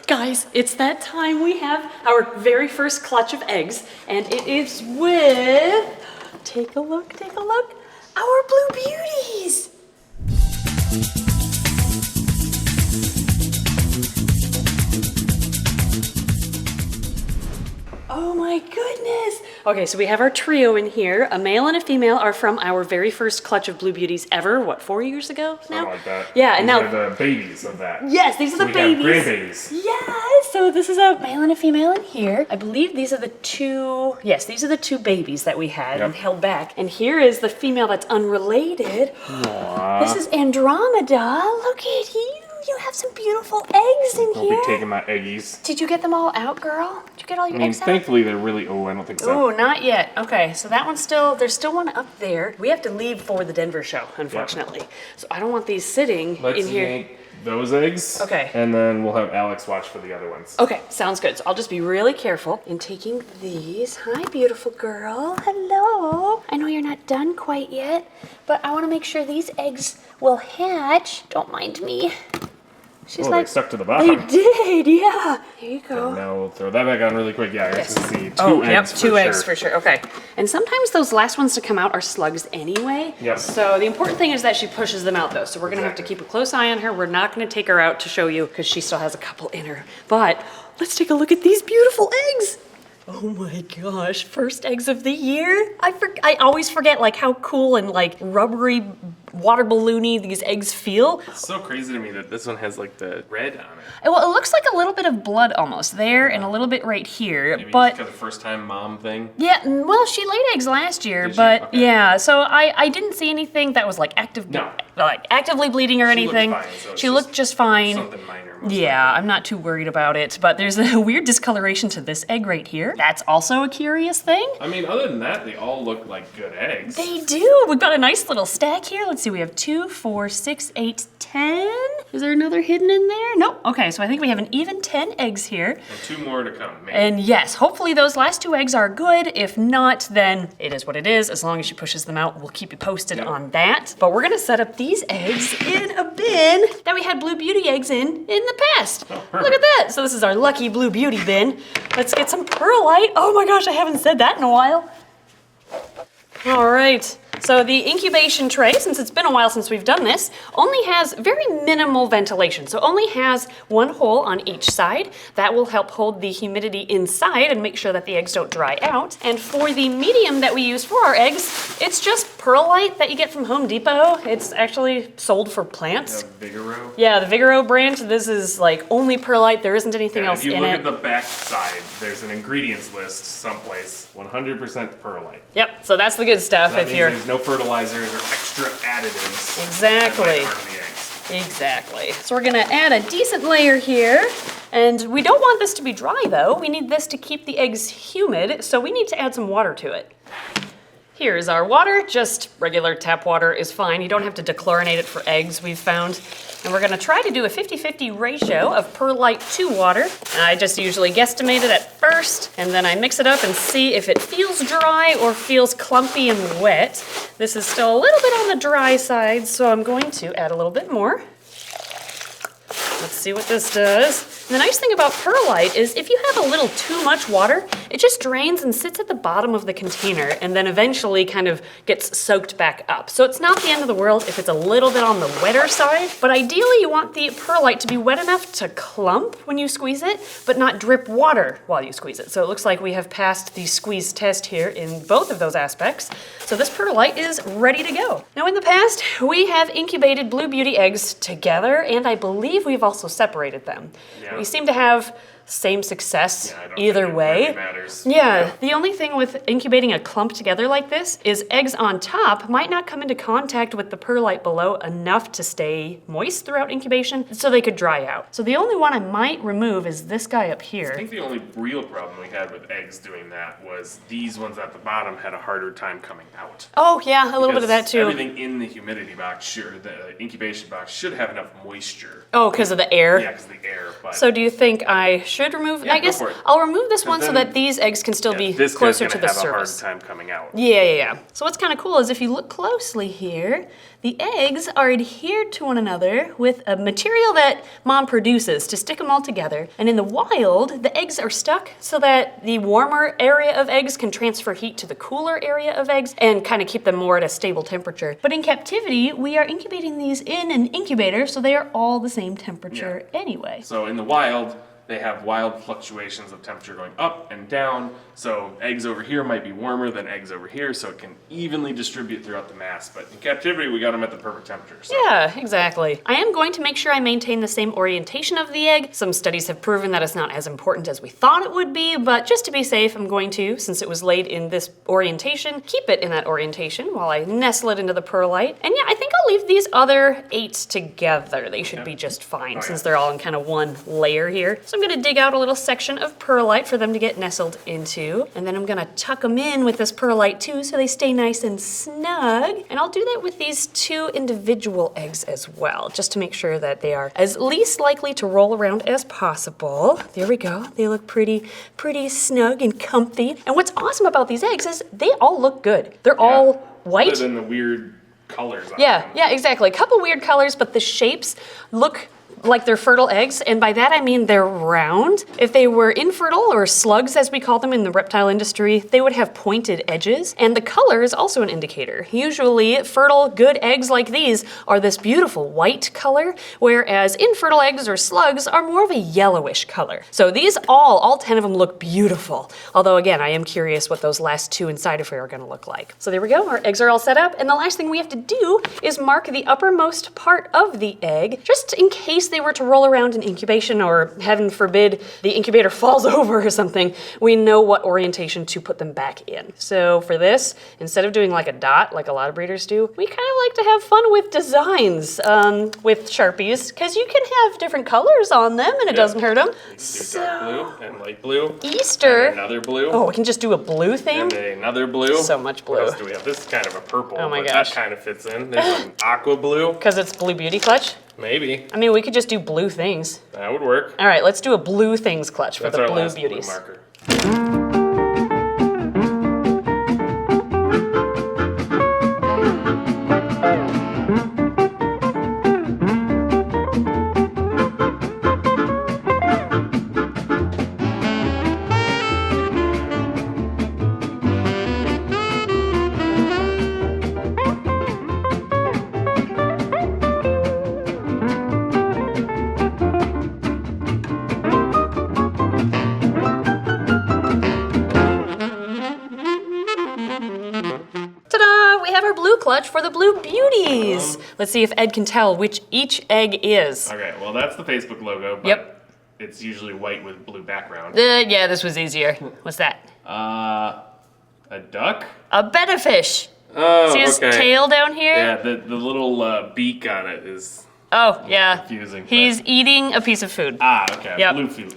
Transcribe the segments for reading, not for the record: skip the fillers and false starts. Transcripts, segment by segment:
Guys, it's that time. We have our very first clutch of eggs, and it is with, take a look, our Blue Beauties. Oh my goodness. Okay, so we have our trio in here. A male and a female are from our very first clutch of Blue Beauties ever. What, 4 years ago now? Something like that. Yeah, and now these are the babies of that. Yes, these are the babies. We have grandbabies. Yes, so this is a male and a female in here. I believe these are the two, yes, these are the two babies that we had and held back. And here is the female that's unrelated. Aww. This is Andromeda. Look at you. You have some beautiful eggs in here. I'll be taking my eggies. Did you get them all out, girl? Did you get all your eggs out? Thankfully they're really, I don't think so. Oh, not yet. Okay, so that one's still, there's still one up there. We have to leave for the Denver show, unfortunately. Yep. So I don't want these sitting in here. Yank those eggs. Okay. And then we'll have Alex watch for the other ones. Okay, sounds good. So I'll just be really careful in taking these. Hi, beautiful girl. Hello. I know you're not done quite yet, but I want to make sure these eggs will hatch. Don't mind me. She's like, they stuck to the They bottom. did, yeah. Here you go. And now we'll throw that back on really quick. Yeah, I guess you see two eggs for sure. Okay. And sometimes those last ones to come out are slugs anyway. Yep. So the important thing is that she pushes them out though. So we're gonna have to keep a close eye on her. We're not gonna take her out to show you because she still has a couple in her. But let's take a look at these beautiful eggs. Oh my gosh, first eggs of the year. I always forget like how cool and like rubbery water balloony these eggs feel. It's so crazy to me that this one has like the red on it. Well, it looks like a little bit of blood almost there and a little bit right here. Maybe but just kind of first time mom thing. Yeah, well, she laid eggs last year, but okay. Yeah, so I didn't see anything that was like actively bleeding or anything. Looked fine, so she looked just fine. Something minor. Yeah, I'm not too worried about it, but there's a weird discoloration to this egg right here. That's also a curious thing. I mean, other than that, they all look like good eggs. They do. We've got a nice little stack here. Let's see, we have 2, 4, 6, 8, 10. Is there another hidden in there? Nope. Okay, so I think we have an even 10 eggs here. And 2 more to come, maybe. And yes, hopefully those last 2 eggs are good. If not, then it is what it is. As long as she pushes them out, we'll keep you posted on that. But we're gonna set up these eggs in a bin that we had Blue Beauty eggs in the past. Oh, look at that. So this is our lucky Blue Beauty bin. Let's get some perlite. Oh my gosh, I haven't said that in a while. All right. So the incubation tray, since it's been a while since we've done this, only has very minimal ventilation. So only has 1 hole on each side. That will help hold the humidity inside and make sure that the eggs don't dry out. And for the medium that we use for our eggs, it's just perlite that you get from Home Depot. It's actually sold for plants. Vigoro? Yeah, the Vigoro brand. This is like only perlite. There isn't anything else in it. If you look at the back side, there's an ingredients list someplace. 100% perlite. Yep, so that's the good stuff. That means there's no fertilizers or extra additives. Exactly. Exactly. So we're gonna add a decent layer here. And we don't want this to be dry though. We need this to keep the eggs humid, so we need to add some water to it. Here's our water, just regular tap water is fine. You don't have to dechlorinate it for eggs, we've found. And we're gonna try to do a 50-50 ratio of perlite to water. And I just usually guesstimate it at first, and then I mix it up and see if it feels dry or feels clumpy and wet. This is still a little bit on the dry side, so I'm going to add a little bit more. Let's see what this does. The nice thing about perlite is if you have a little too much water, it just drains and sits at the bottom of the container and then eventually kind of gets soaked back up. So it's not the end of the world if it's a little bit on the wetter side, but ideally you want the perlite to be wet enough to clump when you squeeze it, but not drip water while you squeeze it. So it looks like we have passed the squeeze test here in both of those aspects. So this perlite is ready to go. Now in the past, we have incubated Blue Beauty eggs together, and I believe we've also separated them. Yeah. We seem to have same success either way. Yeah, the only thing with incubating a clump together like this is eggs on top might not come into contact with the perlite below enough to stay moist throughout incubation, so they could dry out. So the only one I might remove is this guy up here. I think the only real problem we had with eggs doing that was these ones at the bottom had a harder time coming out. Oh yeah, a little bit of that too. Everything in the humidity box, the incubation box should have enough moisture. Oh, because of the air? Yeah, because of the air. But so do you think I should remove? Yeah, I guess I'll remove this one so that these eggs can still be closer to the surface. This guy's gonna have a hard time coming out. Yeah. So what's kind of cool is if you look closely here, the eggs are adhered to one another with a material that Mom produces to stick them all together. And in the wild, the eggs are stuck so that the warmer area of eggs can transfer heat to the cooler area of eggs and kind of keep them more at a stable temperature. But in captivity, we are incubating these in an incubator, so they are all the same temperature anyway. So in the wild, they have wild fluctuations of temperature going up and down. So eggs over here might be warmer than eggs over here, so it can evenly distribute throughout the mass. But in captivity, we got them at the perfect temperature. So. Yeah, exactly. I am going to make sure I maintain the same orientation of the egg. Some studies have proven that it's not as important as we thought it would be, but just to be safe, I'm going to, since it was laid in this orientation, keep it in that orientation while I nestle it into the perlite. And yeah, I think I'll leave these other 8 together. They should be just fine since they're all in kind of one layer here. So I'm gonna dig out a little section of perlite for them to get nestled into. And then I'm gonna tuck them in with this perlite too so they stay nice and snug. And I'll do that with these 2 individual eggs as well, just to make sure that they are as least likely to roll around as possible. There we go. They look pretty snug and comfy. And what's awesome about these eggs is they all look good. They're all white. Other than the weird colors on them. Yeah, exactly. A couple weird colors, but the shapes look like they're fertile eggs, and by that I mean they're round. If they were infertile, or slugs as we call them in the reptile industry, they would have pointed edges, and the color is also an indicator. Usually, fertile, good eggs like these are this beautiful white color, whereas infertile eggs or slugs are more of a yellowish color. So these all 10 of them look beautiful. Although again, I am curious what those last 2 inside of here are gonna look like. So there we go, our eggs are all set up, and the last thing we have to do is mark the uppermost part of the egg, just in case they were to roll around in incubation, or heaven forbid the incubator falls over or something, we know what orientation to put them back in. So for this, instead of doing like a dot like a lot of breeders do, we kind of like to have fun with designs with Sharpies, because you can have different colors on them and it doesn't hurt them. So dark blue and light blue. Easter. And another blue. Oh, we can just do a blue theme? And another blue. So much blue. What else do we have? This is kind of a purple, oh my but gosh. that kind of fits in. There's an aqua blue. Because it's blue beauty clutch? Maybe. I mean, we could just do blue things. That would work. All right, let's do a blue things clutch for the our blue last beauties. Blue marker. Clutch for the Blue Beauties. Let's see if Ed can tell which each egg is. Okay, well that's the Facebook logo, but yep. It's usually white with blue background. Yeah, this was easier. What's that? A duck? A bettafish. Oh, see his tail down here? Yeah, the little beak on it is confusing. He's eating a piece of food. Ah, okay. Yep.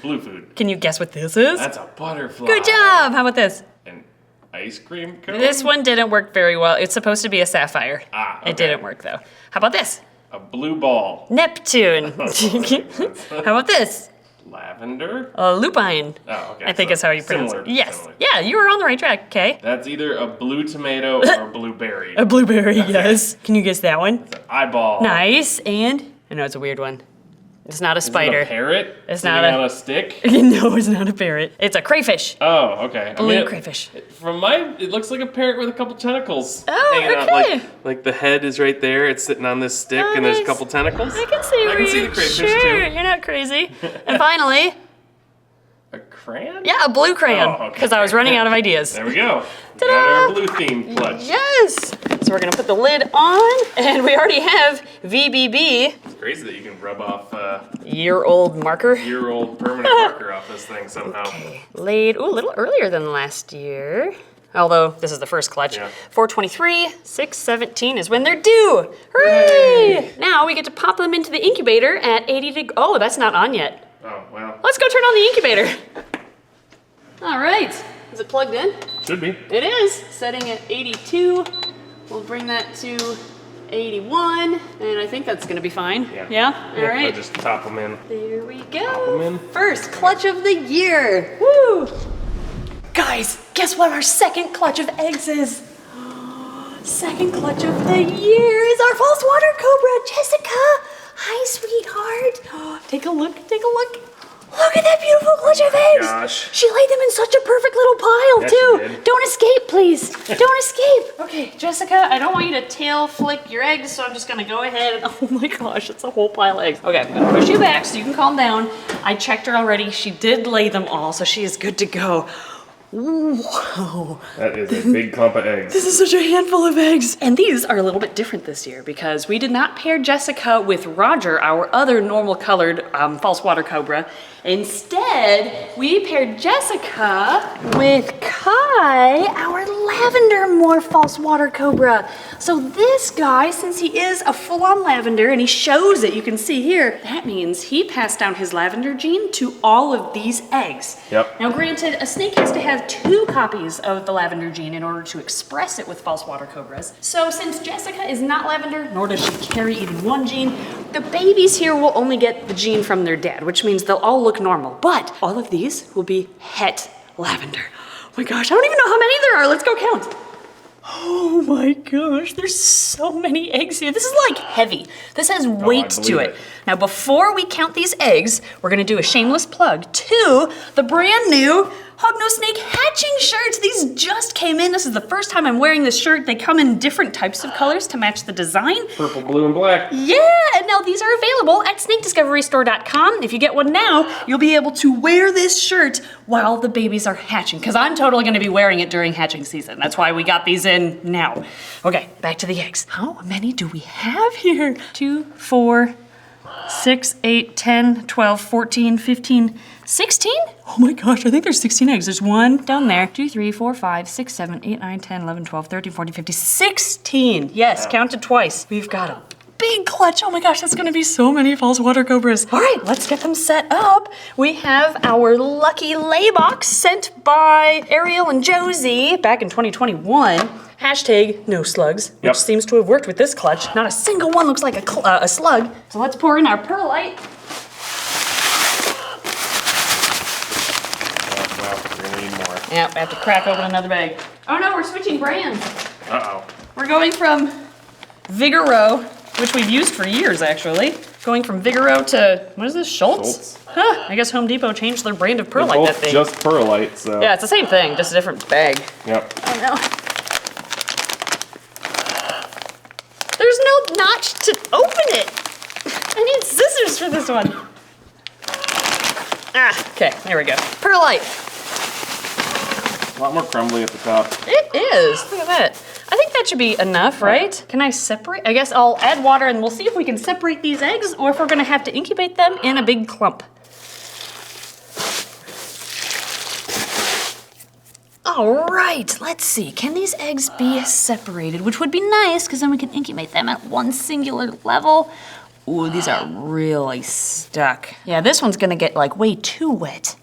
Blue food. Can you guess what this is? That's a butterfly. Good job. How about this? An ice cream cone? This one didn't work very well. It's supposed to be a sapphire. Ah, okay. It didn't work though. How about this? A blue ball. Neptune. How about this? Lavender? Lupine. Oh, okay. I think is how you pronounce it. Yes. Similar. Yeah, you were on the right track, okay? That's either a blue tomato or a blueberry. A blueberry, yes. Can you guess that one? It's an eyeball. Nice. And I know it's a weird one. It's not a spider. Is it a parrot? It's not not on a stick? No, it's not a parrot. It's a crayfish. Oh, okay. Blue crayfish. From mine, it looks like a parrot with a couple tentacles. Oh, hanging okay. out. Like the head is right there. It's sitting on this stick, and there's a couple tentacles. I can see I can see the crayfish sure. too. You're not crazy. And finally, a crayon? yeah, a blue crayon. Because I was running out of ideas. There we go. Ta-da! Got our blue theme clutch. Yes. So we're gonna put the lid on, and we already have VBB. It's crazy that you can rub off year-old marker. Year-old permanent marker off this thing somehow. Okay. Laid, a little earlier than last year. Although this is the first clutch. Yeah. 423, 617 is when they're due. Hooray! Yay. Now we get to pop them into the incubator at 80 degrees. Oh, that's not on yet. Oh, well. Let's go turn on the incubator. All right. Is it plugged in? Should be. It is. Setting at 82. We'll bring that to 81. And I think that's going to be fine. Yeah? All right. I'll just top them in. There we Pop go. 'em in. First clutch of the year. Woo! Guys, guess what our second clutch of eggs is? Second clutch of the year is our false water cobra, Jessica. Hi, sweetheart. Take a look, take a look. Look at that beautiful clutch of eggs. Gosh. She laid them in such a perfect little pile, Yes, too. she did. Don't escape, please. Don't escape. Okay, Jessica, I don't want you to tail flick your eggs, so I'm just gonna go ahead and, oh my gosh, it's a whole pile of eggs. Okay, I'm gonna push you back so you can calm down. I checked her already. She did lay them all, so she is good to go. Wow. That is a big clump of eggs. This is such a handful of eggs. And these are a little bit different this year because we did not pair Jessica with Roger, our other normal colored false water cobra. Instead, we paired Jessica with Kai, our lavender more false water cobra. So this guy, since he is a full-on lavender and he shows it, you can see here, that means he passed down his lavender gene to all of these eggs. Yep. Now granted, a snake has to have 2 copies of the lavender gene in order to express it with false water cobras. So since Jessica is not lavender, nor does she carry even 1 gene, the babies here will only get the gene from their dad, which means they'll all look normal. But all of these will be het lavender. Oh my gosh, I don't even know how many there are. Let's go count. Oh my gosh, there's so many eggs here. This is like heavy. This has weight to it. Now before we count these eggs, we're gonna do a shameless plug to the brand new Hognose Hatching shirts. These just came in. This is the first time I'm wearing this shirt. They come in different types of colors to match the design. Purple, blue, and black. Yeah, and now these are available at snakediscoverystore.com. If you get one now, you'll be able to wear this shirt while the babies are hatching, because I'm totally gonna be wearing it during hatching season. That's why we got these in now. Okay, back to the eggs. How many do we have here? 2, 4, 6, 8, 10, 12, 14, 15, 16? Oh my gosh, I think there's 16 eggs. There's 1 down there. 2, 3, 4, 5, 6, 7, 8, 9, 10, 11, 12, 13, 14, 15, 16. Yes, counted twice. We've got a big clutch. Oh my gosh, that's gonna be so many false water cobras. All right, let's get them set up. We have our lucky lay box sent by Ariel and Josie back in 2021. Hashtag no slugs, which seems to have worked with this clutch. Not a single one looks like a slug. So let's pour in our perlite. Well, we're gonna need more. Yeah, I have to crack open another bag. Oh no, we're switching brands. Uh-oh. We're going from Vigoro, which we've used for years actually. Going from Vigoro to, what is this, Schultz? Huh, I guess Home Depot changed their brand of perlite They're that both thing. just perlite, so. Yeah, it's the same thing, just a different bag. Yep. Oh no. There's no notch to open it. I need scissors for this one. Ah, okay, there we go. Perlite. A lot more crumbly at the top. It is, look at that. I think that should be enough, right? Can I separate? I guess I'll add water and we'll see if we can separate these eggs or if we're gonna have to incubate them in a big clump. All right, let's see. Can these eggs be separated? Which would be nice because then we can incubate them at one singular level. Ooh, these are really stuck. Yeah, this one's gonna get like way too wet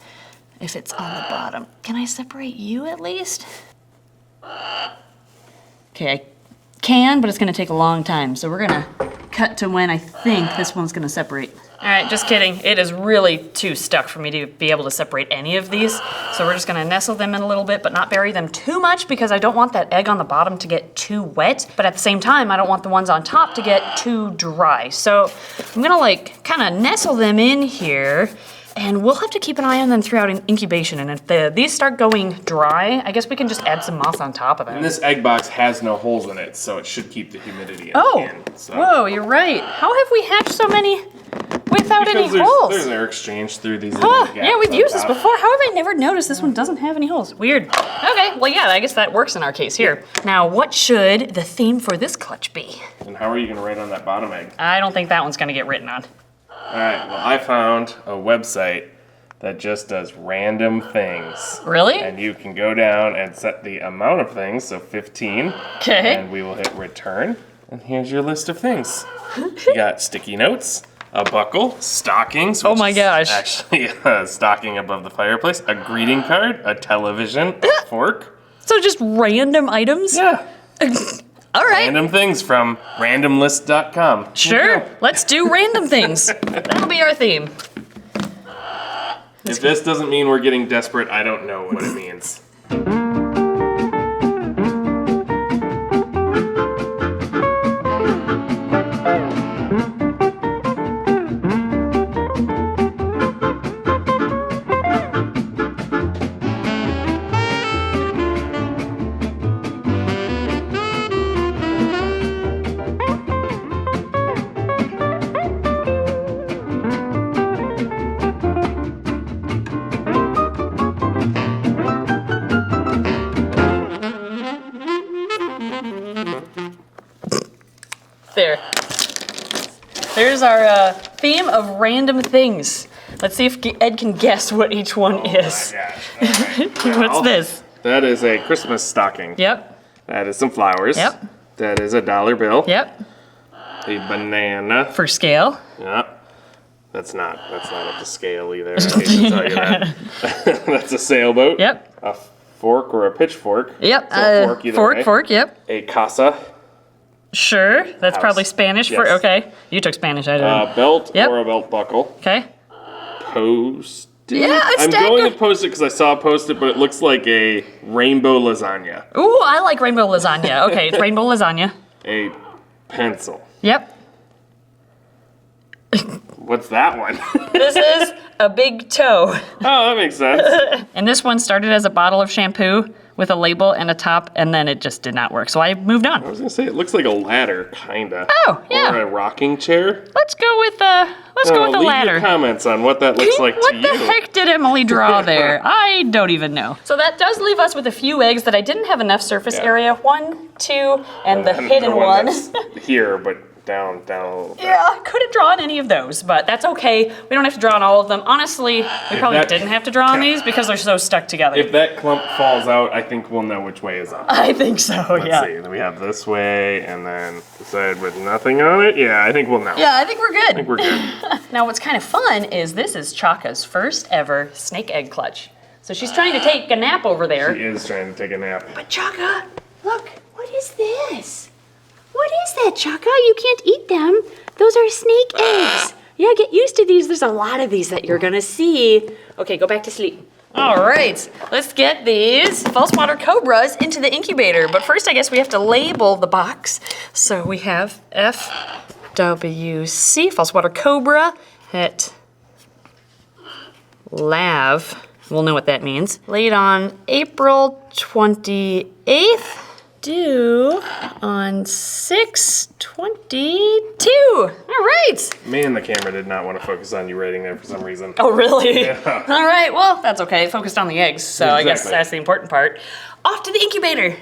if it's on the bottom. Can I separate you at least? Okay, I can, but it's gonna take a long time. So we're gonna cut to when I think this one's gonna separate. All right, just kidding. It is really too stuck for me to be able to separate any of these. So we're just gonna nestle them in a little bit, but not bury them too much because I don't want that egg on the bottom to get too wet. But at the same time, I don't want the ones on top to get too dry. So I'm gonna like kind of nestle them in here. And we'll have to keep an eye on them throughout incubation. And if these start going dry, I guess we can just add some moss on top of them. And this egg box has no holes in it, so it should keep the humidity in. So. Whoa, you're right. How have we hatched so many without any holes? There's air exchange through these little gaps. Yeah, we've on used this top. before. How have I never noticed this one doesn't have any holes? Weird. Okay, well yeah, I guess that works in our case here. Now, what should the theme for this clutch be? And how are you gonna write on that bottom egg? I don't think that one's gonna get written on. All right, well, I found a website that just does random things. Really? And you can go down and set the amount of things, so 15. Okay. And we will hit return. And here's your list of things. You got sticky notes, a buckle, stockings. Oh which my is gosh. Actually, a stocking above the fireplace, a greeting card, a television, a fork. So just random items? Yeah. All right. Random things from randomlist.com. Sure, let's do random things. That'll be our theme. If this doesn't mean we're getting desperate, I don't know what it means. there. There's our theme of random things. Let's see if Ed can guess what each one is. Oh my gosh. All right. What's this? That is a Christmas stocking. Yep. That is some flowers. Yep. That is a dollar bill. Yep. A banana. For scale. Yep. That's not up to scale either. I hate to tell you that. That's a sailboat. Yep. A fork or a pitchfork. Yep. So a fork either way. Fork, yep. A casa. Sure. That's House. probably Spanish for, Yes. okay. You took Spanish, I didn't. A belt Yep. or a belt buckle. Okay. Post-it. Yeah, it's I'm stacked going with- to post it because I saw a post-it, but it looks like a rainbow lasagna. Ooh, I like rainbow lasagna. Okay, it's rainbow lasagna. A pencil. Yep. What's that one? This is a big toe. Oh, that makes sense. And this one started as a bottle of shampoo with a label and a top, and then it just did not work. So I moved on. I was gonna say it looks like a ladder, kinda. Oh, yeah. Or a rocking chair. Let's go with the Leave ladder. your comments on what that looks like What to the you. heck did Emily draw there? I don't even know. So that does leave us with a few eggs that I didn't have enough surface Yeah. area. 1, 2, and the And hidden one. that's here, but down a little bit. Yeah, I could have drawn any of those, but that's okay. We don't have to draw on all of them. Honestly, we probably that- didn't have to draw on these because they're so stuck together. If that clump falls out, I think we'll know which way is up. I think so, Let's yeah. see. We have this way, and then the side with nothing on it. Yeah, I think we'll know. Yeah, I think we're I good. think we're good. Now, what's kind of fun is this is Chaka's first ever snake egg clutch. So she's trying to take a nap over there. She is trying to take a nap. But Chaka, look, what is this? What is that, Chaka? You can't eat them. Those are snake eggs. Yeah, get used to these. There's a lot of these that you're gonna see. Okay, go back to sleep. All right, let's get these false water cobras into the incubator. But first, I guess we have to label the box. So we have FWC, false water cobra, het lav. We'll know what that means. Laid on April 28th. Due on 6/22. All right. Man, the camera did not want to focus on you writing there for some reason. Oh, really? Yeah. All right. Well, that's okay. It focused on the eggs, so I guess Exactly. that's the important part. Off to the incubator.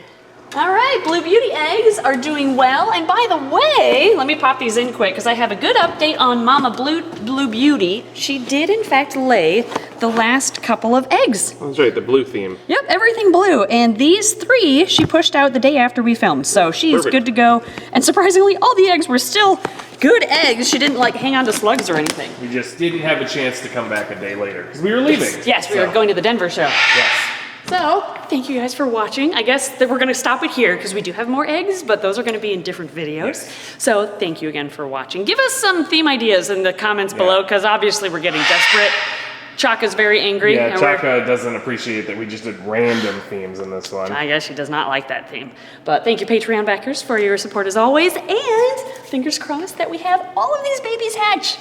All right, Blue Beauty eggs are doing well. And by the way, let me pop these in quick because I have a good update on Mama Blue Beauty. She did, in fact, lay the last couple of eggs. That's right, the blue theme. Yep, everything blue. And these 3 she pushed out the day after we filmed. So she's Perfect. good to go. And surprisingly, all the eggs were still good eggs. She didn't like hang on to slugs or anything. We just didn't have a chance to come back a day later because we were leaving. Yes, we were going to the Denver show. Yes. So, thank you guys for watching. I guess that we're gonna stop it here because we do have more eggs, but those are gonna be in different videos. Yes. So, thank you again for watching. Give us some theme ideas in the comments below because obviously we're getting desperate. Chaka's very angry. Yeah, and we're- Chaka doesn't appreciate that we just did random themes in this one. I guess she does not like that theme. But thank you, Patreon backers, for your support as always. And fingers crossed that we have all of these babies hatch.